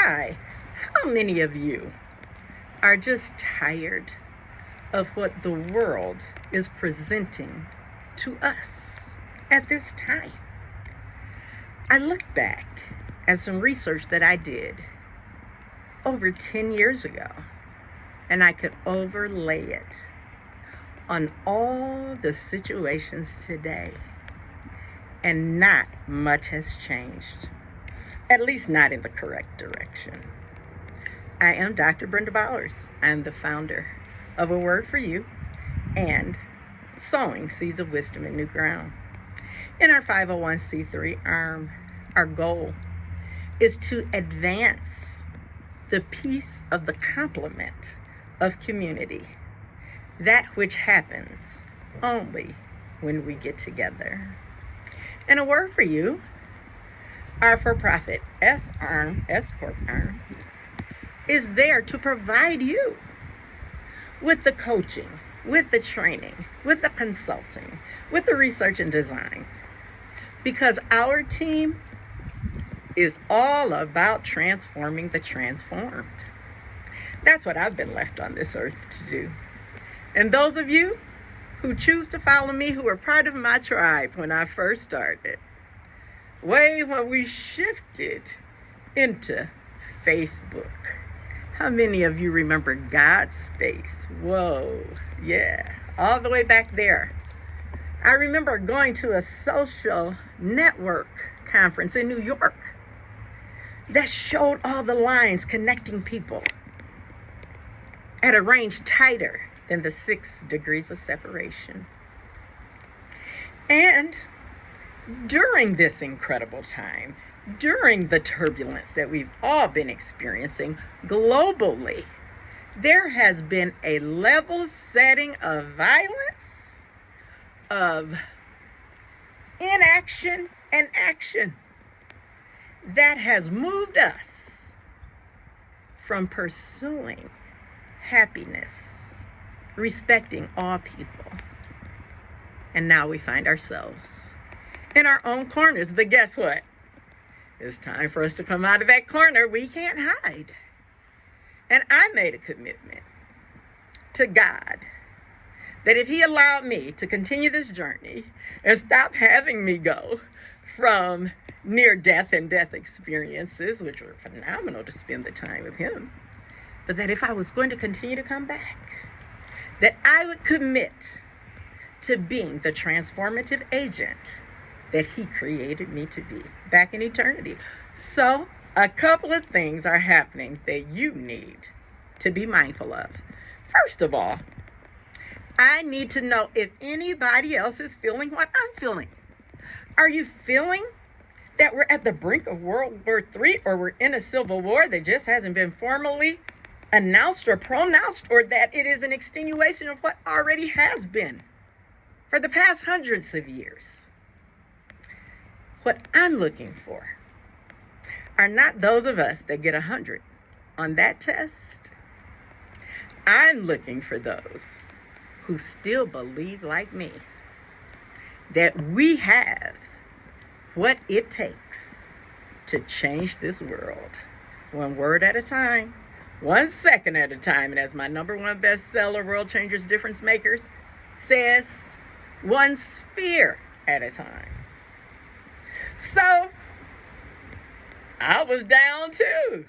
Hi, how many of you are just tired of what the world is presenting to us at this time? I look back at some research that I did over 10 years ago, and I could overlay it on all the situations today, and not much has changed, at least not in the correct direction. I am Dr. Brenda Bowers. I'm the founder of A Word for You and Sowing Seeds of Wisdom in New Ground. In our 501c3 arm, our goal is to advance the piece of the complement of community, that which happens only when we get together. And A Word for You, our for-profit S Corp arm, is there to provide you with the coaching, with the training, with the consulting, with the research and design, because our team is all about transforming the transformed. That's what I've been left on this earth to do. And those of you who choose to follow me, who are part of my tribe when I first started, way when we shifted into Facebook. How many of you remember God's Space? Whoa, yeah, all the way back there. I remember going to a social network conference in New York that showed all the lines connecting people at a range tighter than the 6 degrees of separation. And during this incredible time, during the turbulence that we've all been experiencing globally, there has been a level setting of violence, of inaction and action that has moved us from pursuing happiness, respecting all people, and now we find ourselves in our own corners. But guess what? It's time for us to come out of that corner. We can't hide. And I made a commitment to God that if He allowed me to continue this journey and stop having me go from near death and death experiences, which were phenomenal to spend the time with Him, but that if I was going to continue to come back, that I would commit to being the transformative agent that He created me to be back in eternity. So a couple of things are happening that you need to be mindful of. First of all, I need to know if anybody else is feeling what I'm feeling. Are you feeling that we're at the brink of World War III, or we're in a civil war that just hasn't been formally announced or pronounced, or that it is an extenuation of what already has been for the past hundreds of years? What I'm looking for are not those of us that get 100 on that test. I'm looking for those who still believe like me that we have what it takes to change this world, one word at a time, 1 second at a time. And as my #1 bestseller, World Changers, Difference Makers, says, 1 sphere at a time. So I was down too,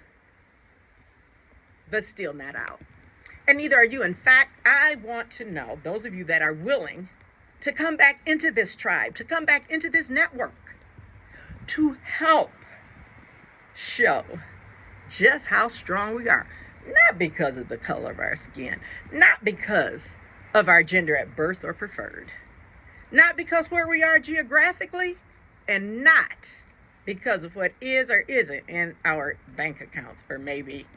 but still not out. And neither are you. In fact, I want to know those of you that are willing to come back into this tribe, to come back into this network, to help show just how strong we are. Not because of the color of our skin, not because of our gender at birth or preferred, not because where we are geographically, and not because of what is or isn't in our bank accounts, or maybe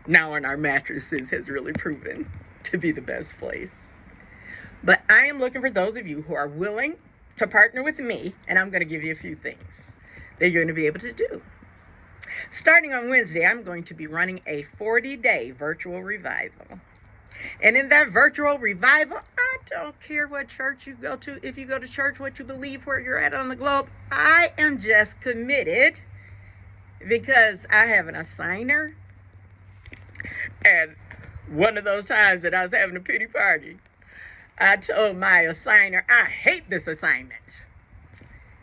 now in our mattresses has really proven to be the best place. But I am looking for those of you who are willing to partner with me, and I'm going to give you a few things that you're going to be able to do. Starting on Wednesday, I'm going to be running a 40-day virtual revival. And in that virtual revival, I don't care what church you go to, if you go to church, what you believe, where you're at on the globe. I am just committed because I have an assigner. And one of those times that I was having a pity party, I told my assigner, I hate this assignment.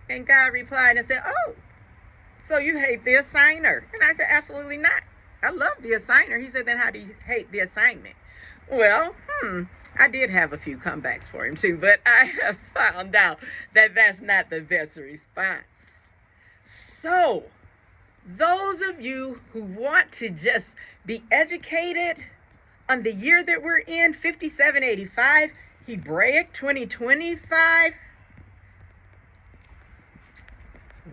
And God replied and said, oh, so you hate the assigner? And I said, absolutely not. I love the assigner. He said, then how do you hate the assignment? Well, I did have a few comebacks for him too, but I have found out that that's not the best response. So, those of you who want to just be educated on the year that we're in, 5785, Hebraic 2025,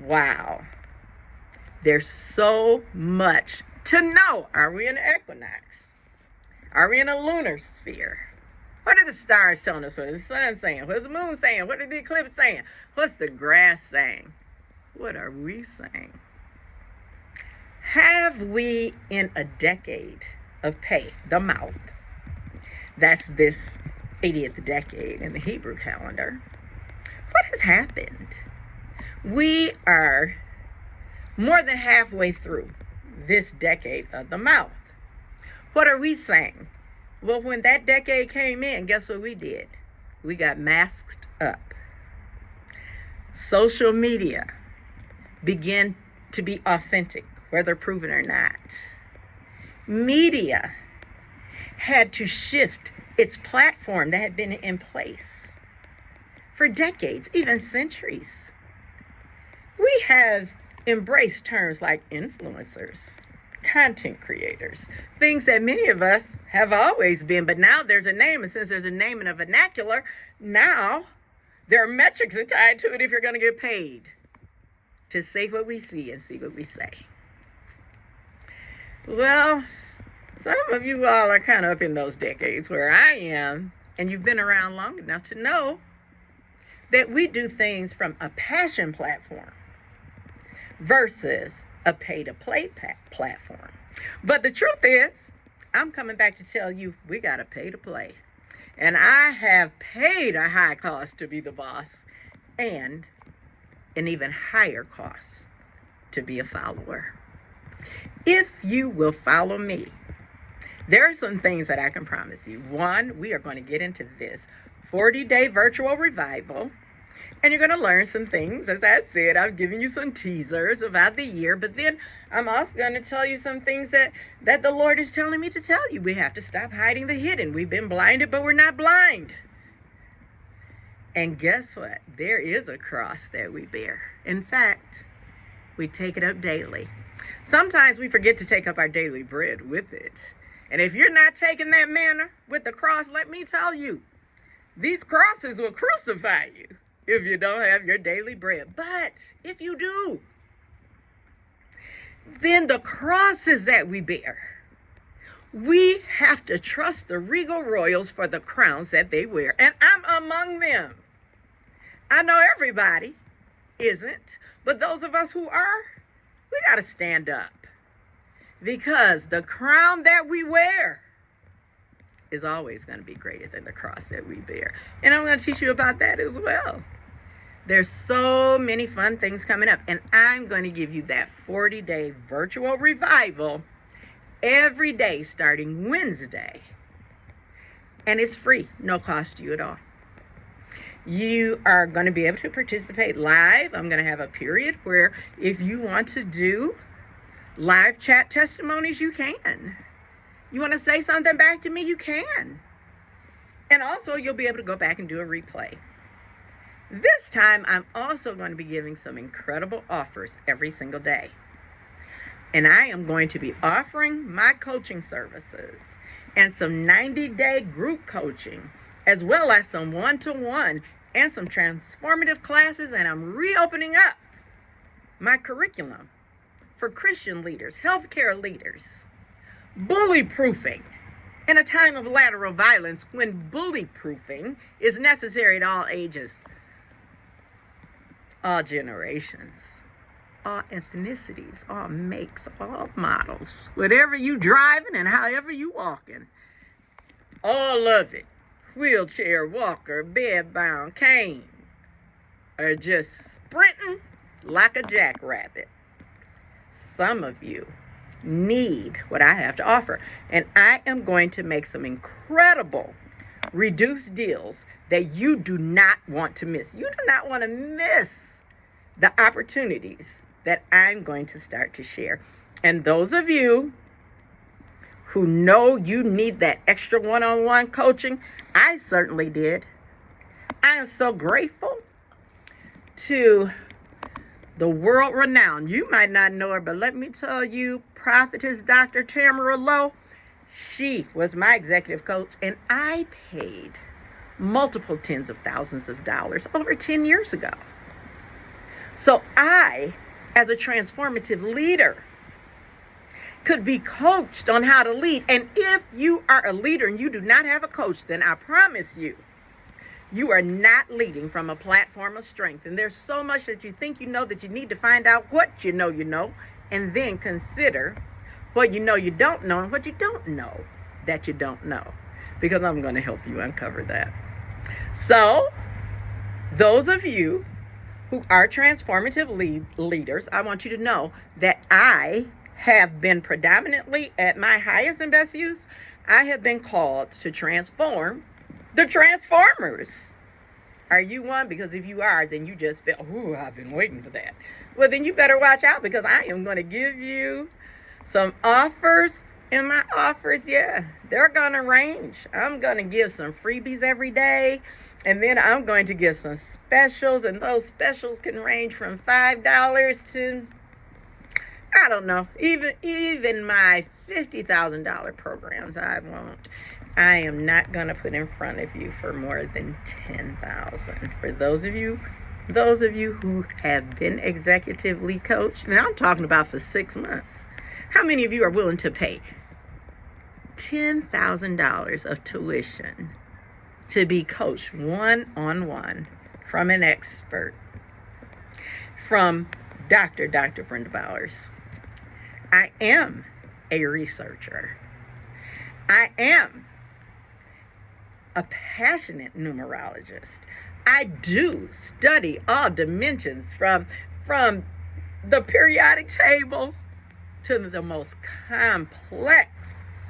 wow. There's so much to know. Are we in an equinox? Are we in a lunar sphere? What are the stars telling us? What is the sun saying? What's the moon saying? What are the eclipse saying? What's the grass saying? What are we saying? Have we in a decade of Pei, the mouth, that's this 80th decade in the Hebrew calendar, what has happened? We are more than halfway through this decade of the mouth. What are we saying? Well, when that decade came in, guess what we did? We got masked up. Social media began to be authentic, whether proven or not. Media had to shift its platform that had been in place for decades, even centuries. We have embraced terms like influencers, content creators, things that many of us have always been, but now there's a name, and since there's a name in a vernacular, now there are metrics tied to it if you're going to get paid to say what we see and see what we say. Well, some of you all are kind of up in those decades where I am, and you've been around long enough to know that we do things from a passion platform versus a pay-to-play platform. But the truth is, I'm coming back to tell you we got to pay to play. And I have paid a high cost to be the boss and an even higher cost to be a follower. If you will follow me, there are some things that I can promise you. One, we are going to get into this 40-day virtual revival. And you're going to learn some things. As I said, I've given you some teasers about the year, but then I'm also going to tell you some things that the Lord is telling me to tell you. We have to stop hiding the hidden. We've been blinded, but we're not blind. And guess what? There is a cross that we bear. In fact, we take it up daily. Sometimes we forget to take up our daily bread with it. And if you're not taking that manna with the cross, let me tell you, these crosses will crucify you if you don't have your daily bread. But if you do, then the crosses that we bear, we have to trust the regal royals for the crowns that they wear. And I'm among them. I know everybody isn't, but those of us who are, we got to stand up. Because the crown that we wear is always going to be greater than the cross that we bear. And I'm going to teach you about that as well. There's so many fun things coming up. And I'm going to give you that 40-day virtual revival every day starting Wednesday. And it's free, no cost to you at all. You are going to be able to participate live. I'm going to have a period where if you want to do live chat testimonies, you can. You want to say something back to me, you can. And also, you'll be able to go back and do a replay. This time, I'm also going to be giving some incredible offers every single day. And I am going to be offering my coaching services and some 90-day group coaching, as well as some one-to-one and some transformative classes. And I'm reopening up my curriculum for Christian leaders, healthcare leaders, bully proofing in a time of lateral violence when bully proofing is necessary at all ages, all generations, all ethnicities, all makes, all models, whatever you driving and however you walking, all of it, wheelchair, walker, bedbound, cane, or just sprinting like a jackrabbit. some of you need what I have to offer. And I am going to make some incredible reduced deals that you do not want to miss. You do not want to miss the opportunities that I'm going to start to share. And those of you who know you need that extra one-on-one coaching, I certainly did. I am so grateful to the world-renowned, you might not know her, but let me tell you, Prophetess Dr. Tamara Lowe, she was my executive coach, and I paid multiple tens of thousands of dollars over 10 years ago. So I, as a transformative leader, could be coached on how to lead. And if you are a leader and you do not have a coach, then I promise you, you are not leading from a platform of strength. And there's so much that you think you know that you need to find out what you know, and then consider what you don't know and what you don't know that you don't know, because I'm going to help you uncover that. So those of you who are transformative leaders, I want you to know that I have been predominantly at my highest and best use. I have been called to transform the transformers. Are you one? Because if you are, then you just feel, ooh, I've been waiting for that. Well, then you better watch out, because I am going to give you some offers. And my offers, yeah, they're going to range. I'm going to give some freebies every day. And then I'm going to give some specials. And those specials can range from $5 to, I don't know, even my $50,000 programs I am not going to put in front of you for more than $10,000. For those of you who have been executively coached, and I'm talking about for 6 months, how many of you are willing to pay $10,000 of tuition to be coached one-on-one from an expert, from Dr. Brenda Bowers? I am a researcher. I am a passionate numerologist. I do study all dimensions from the periodic table to the most complex.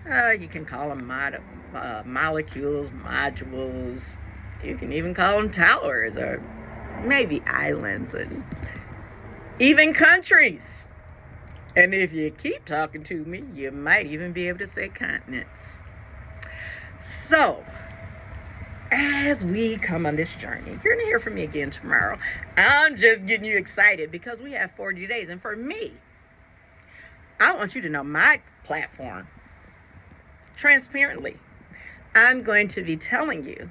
You can call them molecules, modules. You can even call them towers, or maybe islands, and even countries. And if you keep talking to me, you might even be able to say continents. So, as we come on this journey, you're going to hear from me again tomorrow. I'm just getting you excited because we have 40 days. And for me, I want you to know my platform transparently. I'm going to be telling you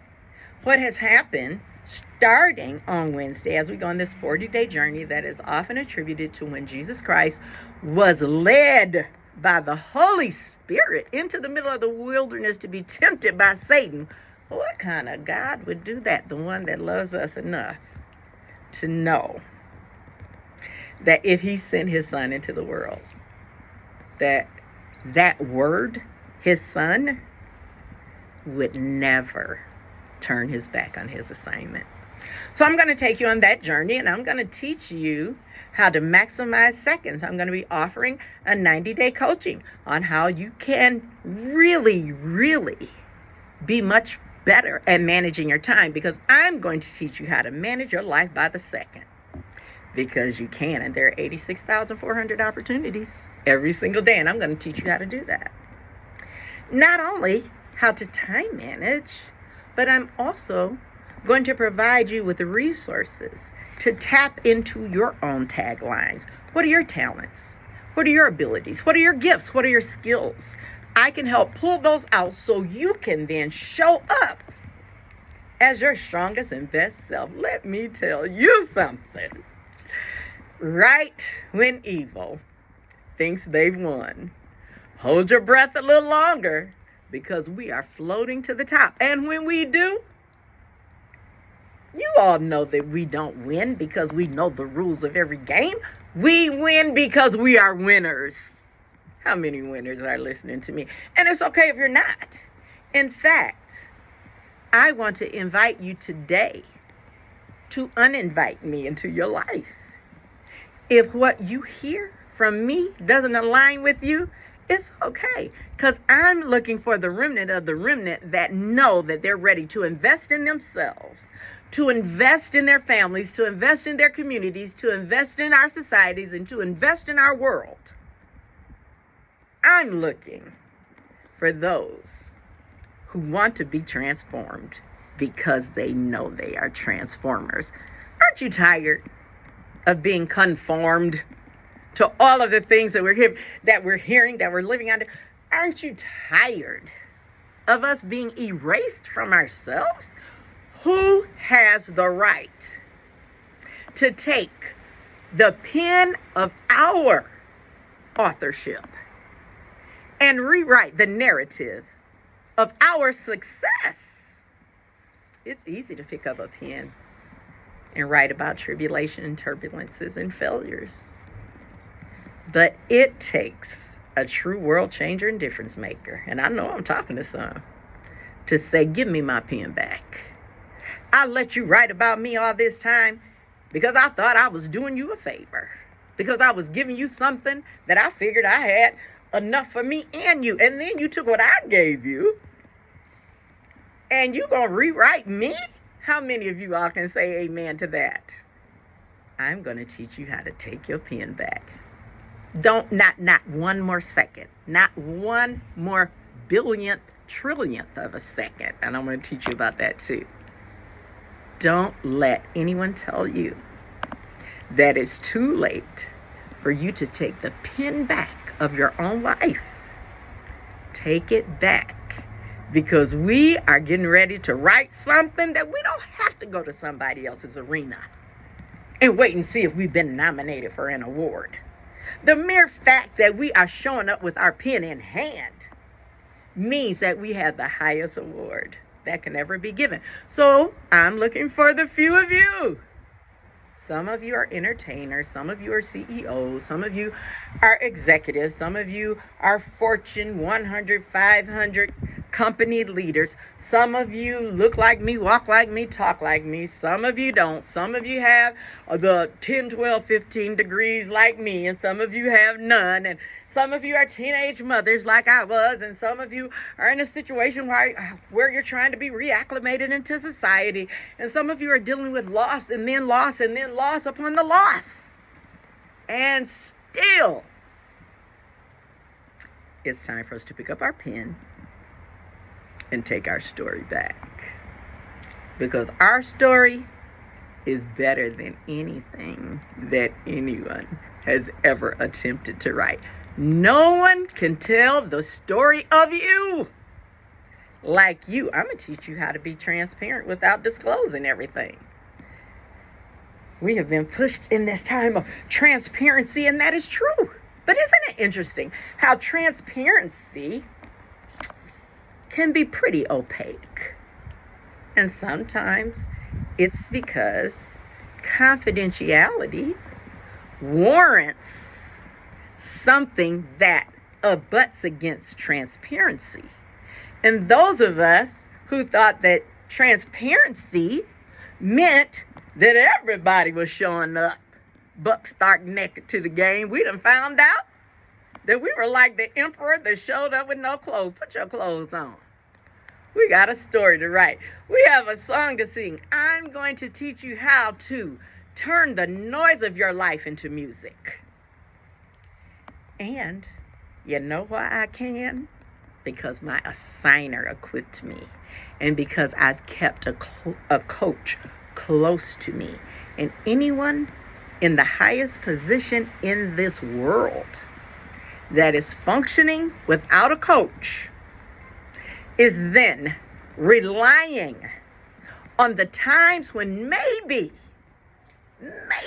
what has happened starting on Wednesday as we go on this 40-day journey that is often attributed to when Jesus Christ was led by the Holy Spirit into the middle of the wilderness to be tempted by Satan. What kind of God would do that? The one that loves us enough to know that if he sent his son into the world, that word, his son, would never turn his back on his assignment. So I'm going to take you on that journey, and I'm going to teach you how to maximize seconds. I'm going to be offering a 90-day coaching on how you can really, really be much better at managing your time, because I'm going to teach you how to manage your life by the second, because you can, and there are 86,400 opportunities every single day, and I'm going to teach you how to do that. Not only how to time manage, but I'm also going to provide you with the resources to tap into your own taglines. What are your talents? What are your abilities? What are your gifts? What are your skills? I can help pull those out so you can then show up as your strongest and best self. Let me tell you something. Right when evil thinks they've won, hold your breath a little longer, because we are floating to the top. And when we do, you all know that we don't win because we know the rules of every game. We win because we are winners. How many winners are listening to me? And it's okay if you're not. In fact, I want to invite you today to uninvite me into your life If what you hear from me doesn't align with you, it's okay. Because I'm looking for the remnant of the remnant that know that they're ready to invest in themselves, to invest in their families, to invest in their communities, to invest in our societies, and to invest in our world. I'm looking for those who want to be transformed because they know they are transformers. Aren't you tired of being conformed to all of the things that we're hearing, that we're living under? Aren't you tired of us being erased from ourselves? Who has the right to take the pen of our authorship and rewrite the narrative of our success? It's easy to pick up a pen and write about tribulation and turbulences and failures. But it takes a true world changer and difference maker, and I know I'm talking to some, to say, give me my pen back. I let you write about me all this time because I thought I was doing you a favor, because I was giving you something that I figured I had enough for me and you. And then you took what I gave you and you gonna rewrite me? How many of you all can say amen to that? I'm gonna teach you how to take your pen back. Not one more second, not one more billionth, trillionth of a second. And I'm gonna teach you about that too. Don't let anyone tell you that it's too late for you to take the pen back of your own life. Take it back, because we are getting ready to write something that we don't have to go to somebody else's arena and wait and see if we've been nominated for an award. The mere fact that we are showing up with our pen in hand means that we have the highest award that can ever be given. So I'm looking for the few of you. Some of you are entertainers, some of you are CEOs, some of you are executives, some of you are Fortune 100, 500 company leaders. Some of you look like me, walk like me, talk like me. Some of you don't. Some of you have the 10, 12, 15 degrees like me, and some of you have none. And some of you are teenage mothers like I was, and some of you are in a situation where you're trying to be reacclimated into society. And some of you are dealing with loss and then loss and then loss upon the loss. And still, it's time for us to pick up our pen and take our story back. Because our story is better than anything that anyone has ever attempted to write. No one can tell the story of you like you. I'm going to teach you how to be transparent without disclosing everything. We have been pushed in this time of transparency, and that is true. But isn't it interesting how transparency can be pretty opaque? And sometimes it's because confidentiality warrants something that abuts against transparency. And those of us who thought that transparency meant that everybody was showing up buck stark naked to the game, we done found out that we were like the emperor that showed up with no clothes. Put your clothes on. We got a story to write. We have a song to sing. I'm going to teach you how to turn the noise of your life into music. And you know why I can? Because my assigner equipped me. And because I've kept a coach close to me. And anyone in the highest position in this world that is functioning without a coach is then relying on the times when maybe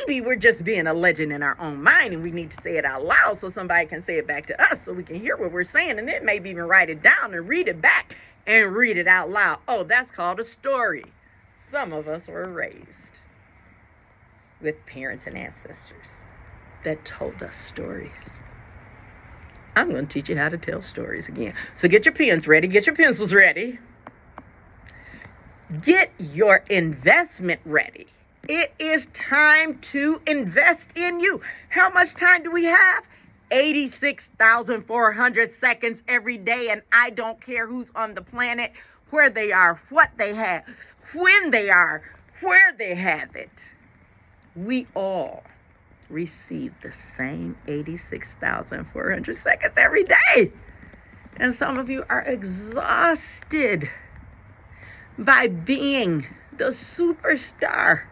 we're just being a legend in our own mind, and we need to say it out loud so somebody can say it back to us so we can hear what we're saying, and then maybe even write it down and read it back and read it out loud. Oh, that's called a story. Some of us were raised with parents and ancestors that told us stories. I'm going to teach you how to tell stories again. So get your pens ready. Get your pencils ready. Get your investment ready. It is time to invest in you. How much time do we have? 86,400 seconds every day, and I don't care who's on the planet, where they are, what they have, when they are, where they have it. We all receive the same 86,400 seconds every day. And some of you are exhausted by being the superstar,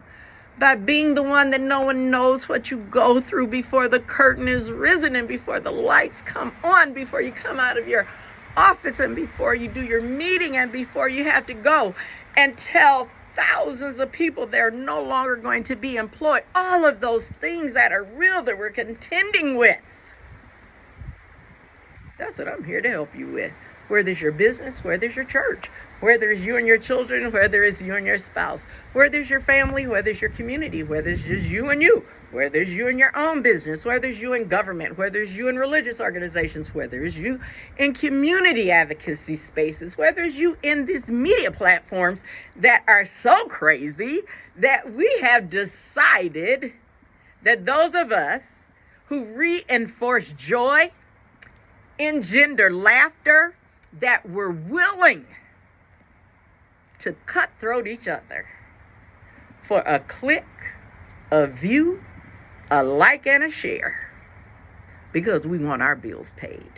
by being the one that no one knows what you go through before the curtain is risen and before the lights come on, before you come out of your office and before you do your meeting and before you have to go and tell thousands of people they're no longer going to be employed. All of those things that are real that we're contending with. That's what I'm here to help you with. Whether it's your business, whether it's your church, whether it's you and your children, whether it's you and your spouse, whether it's your family, whether it's your community, whether it's just you and you, whether it's you in your own business, whether it's you in government, whether it's you in religious organizations, whether it's you in community advocacy spaces, whether it's you in these media platforms that are so crazy that we have decided that those of us who reinforce joy, engender laughter, that we're willing to cutthroat each other for a click, a view, a like, and a share because we want our bills paid.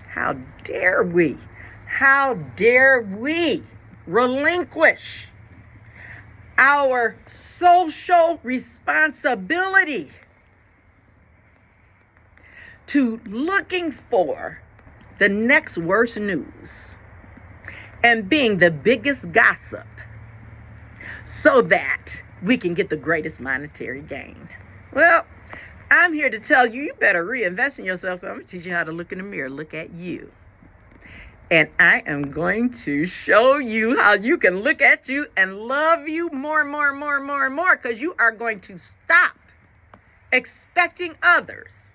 How dare we? How dare we relinquish our social responsibility to looking for the next worst news and being the biggest gossip so that we can get the greatest monetary gain? Well, I'm here to tell you, you better reinvest in yourself. I'm going to teach you how to look in the mirror, look at you. And I am going to show you how you can look at you and love you more, because you are going to stop expecting others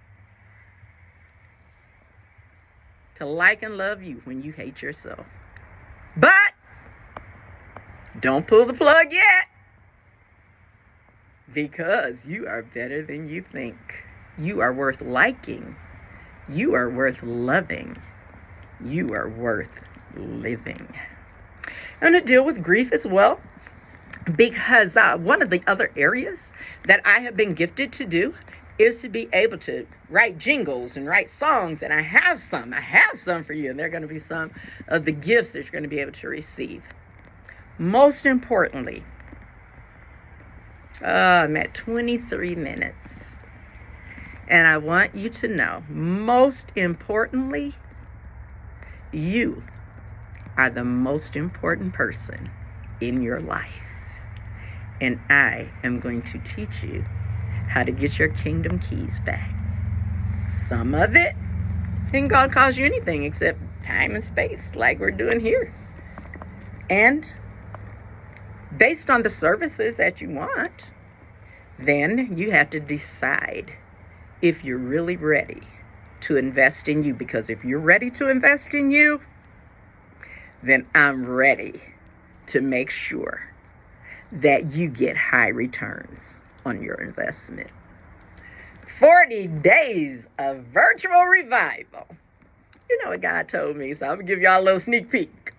to like and love you when you hate yourself. But don't pull the plug yet, because you are better than you think. You are worth liking. You are worth loving. You are worth living. I'm going to deal with grief as well, because one of the other areas that I have been gifted to do is to be able to write jingles and write songs. And I have some for you. And they're going to be some of the gifts that you're going to be able to receive. Most importantly, I'm at 23 minutes. And I want you to know, most importantly, you are the most important person in your life. And I am going to teach you how to get your kingdom keys back. Some of it ain't gonna cost you anything except time and space, like we're doing here. And based on the services that you want, then you have to decide if you're really ready to invest in you. Because if you're ready to invest in you, then I'm ready to make sure that you get high returns on your investment. 40 days of virtual revival. You know what God told me, so I'm going to give y'all a little sneak peek.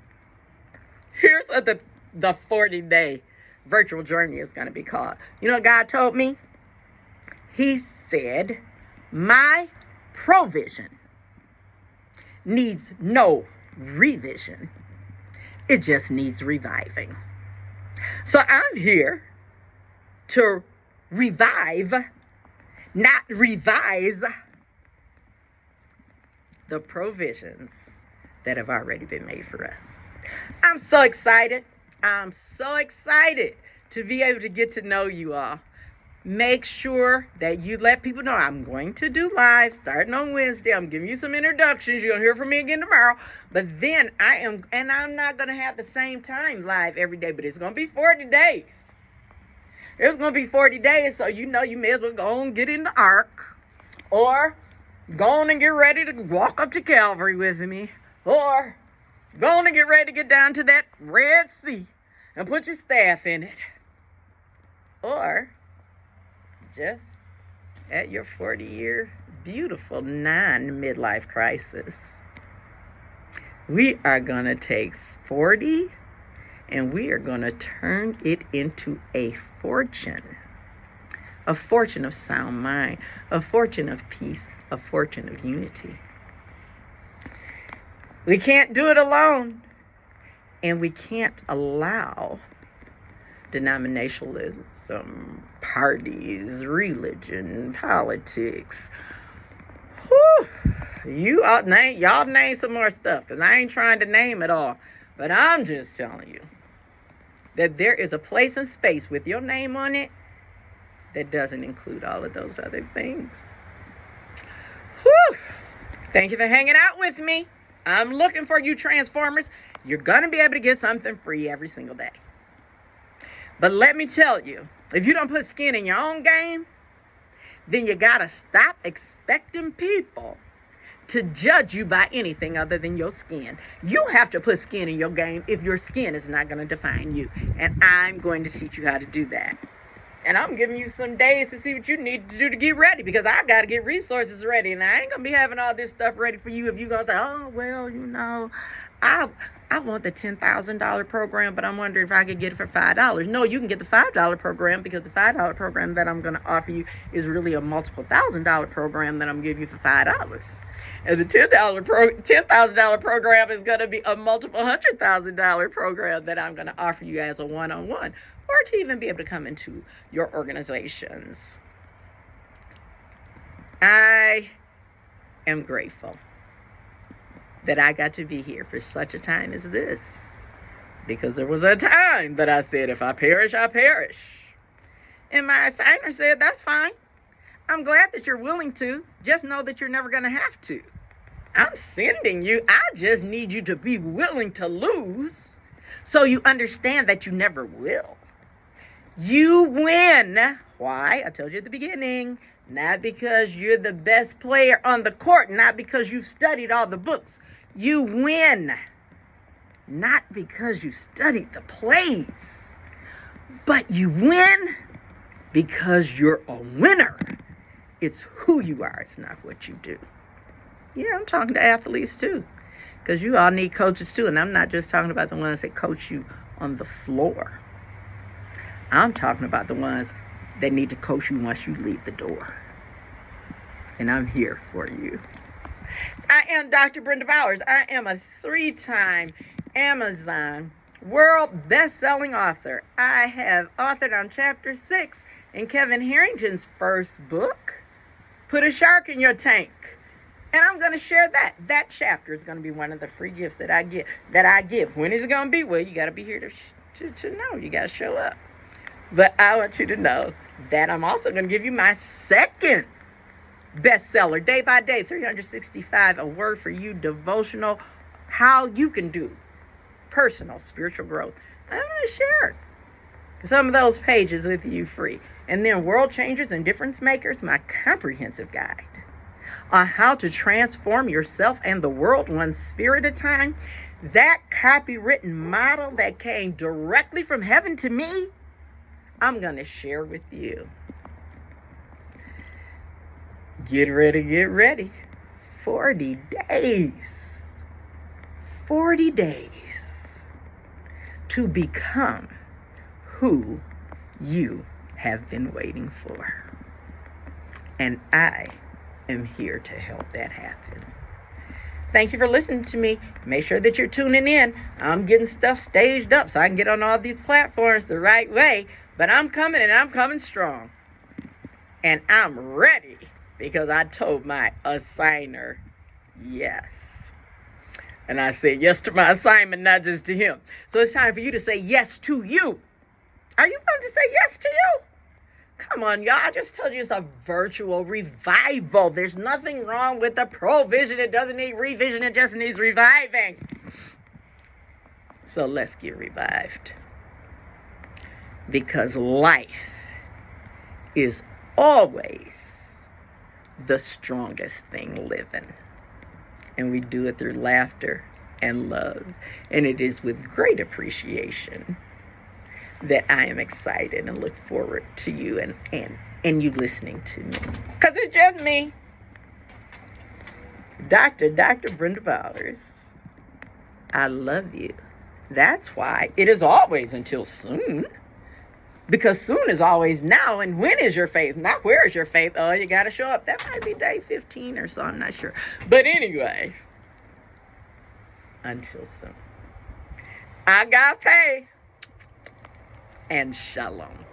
Here's what the 40-day virtual journey is going to be called. You know what God told me? He said, my provision needs no revision. It just needs reviving. So I'm here to revive, not revise, the provisions that have already been made for us. I'm so excited. I'm so excited to be able to get to know you all. Make sure that you let people know I'm going to do live starting on Wednesday. I'm giving you some introductions. You're going to hear from me again tomorrow. But then I'm not going to have the same time live every day, but it's going to be 40 days. It's going to be 40 days, so you know you may as well go and get in the ark, or go on and get ready to walk up to Calvary with me, or go on and get ready to get down to that Red Sea and put your staff in it. or just at your 40-year beautiful non-midlife crisis. We are going to take 40 and we are going to turn it into a fortune of sound mind, a fortune of peace, a fortune of unity. We can't do it alone, and we can't allow denominationalism, parties, religion, politics. Whew. Y'all name some more stuff, because I ain't trying to name it all. But I'm just telling you that there is a place and space with your name on it that doesn't include all of those other things. Whew. Thank you for hanging out with me. I'm looking for you, Transformers. You're going to be able to get something free every single day. But let me tell you, if you don't put skin in your own game, then you got to stop expecting people to judge you by anything other than your skin. You have to put skin in your game if your skin is not going to define you. And I'm going to teach you how to do that. And I'm giving you some days to see what you need to do to get ready, because I got to get resources ready. And I ain't going to be having all this stuff ready for you if you going to say, oh, well, I want the $10,000 program, but I'm wondering if I could get it for $5. No, you can get the $5 program, because the $5 program that I'm going to offer you is really a multiple $1,000 program that I'm giving you for $5. And the $10,000 program is going to be a multiple $100,000 program that I'm going to offer you as a one-on-one, or to even be able to come into your organizations. I am grateful that I got to be here for such a time as this, because there was a time that I said, if I perish, I perish. And my assigner said, that's fine. I'm glad that you're willing to. Just know that you're never going to have to. I'm sending you. I just need you to be willing to lose so you understand that you never will. You win. Why? I told you at the beginning. Not because you're the best player on the court. Not because you've studied all the books. You win. Not because you studied the plays. But you win because you're a winner. It's who you are. It's not what you do. Yeah, I'm talking to athletes too, because you all need coaches too. And I'm not just talking about the ones that coach you on the floor. I'm talking about the ones that need to coach you once you leave the door. And I'm here for you. I am Dr. Brenda Bowers. I am a 3-time Amazon world best-selling author. I have authored on chapter 6 in Kevin Harrington's first book, Put a Shark in Your Tank. And I'm going to share that. That chapter is going to be one of the free gifts that I give. When is it going to be? Well, you got to be here to know. You got to show up. But I want you to know that I'm also going to give you my second bestseller, Day by Day, 365, A Word for You devotional, how you can do personal spiritual growth. I'm going to share some of those pages with you free. And then World Changers and Difference Makers, my comprehensive guide on how to transform yourself and the world one spirit at a time. That copywritten model that came directly from heaven to me, I'm going to share with you. Get ready, get ready. 40 days. 40 days to become who you have been waiting for. And I am here to help that happen. Thank you for listening to me. Make sure that you're tuning in. I'm getting stuff staged up so I can get on all these platforms the right way. But I'm coming, and I'm coming strong. And I'm ready, because I told my assigner yes. And I said yes to my assignment, not just to him. So it's time for you to say yes to you. Are you going to say yes to you? Come on, y'all. I just told you it's a virtual revival. There's nothing wrong with the provision. It doesn't need revision. It just needs reviving. So let's get revived. Because life is always the strongest thing living. And we do it through laughter and love. And it is with great appreciation that I am excited and look forward to you and you listening to me. Because it's just me, Dr. Brenda Bowers. I love you. That's why it is always until soon. Because soon is always now. And when is your faith? Not where is your faith? Oh, you got to show up. That might be day 15 or so. I'm not sure. But anyway, until soon. Agape and shalom.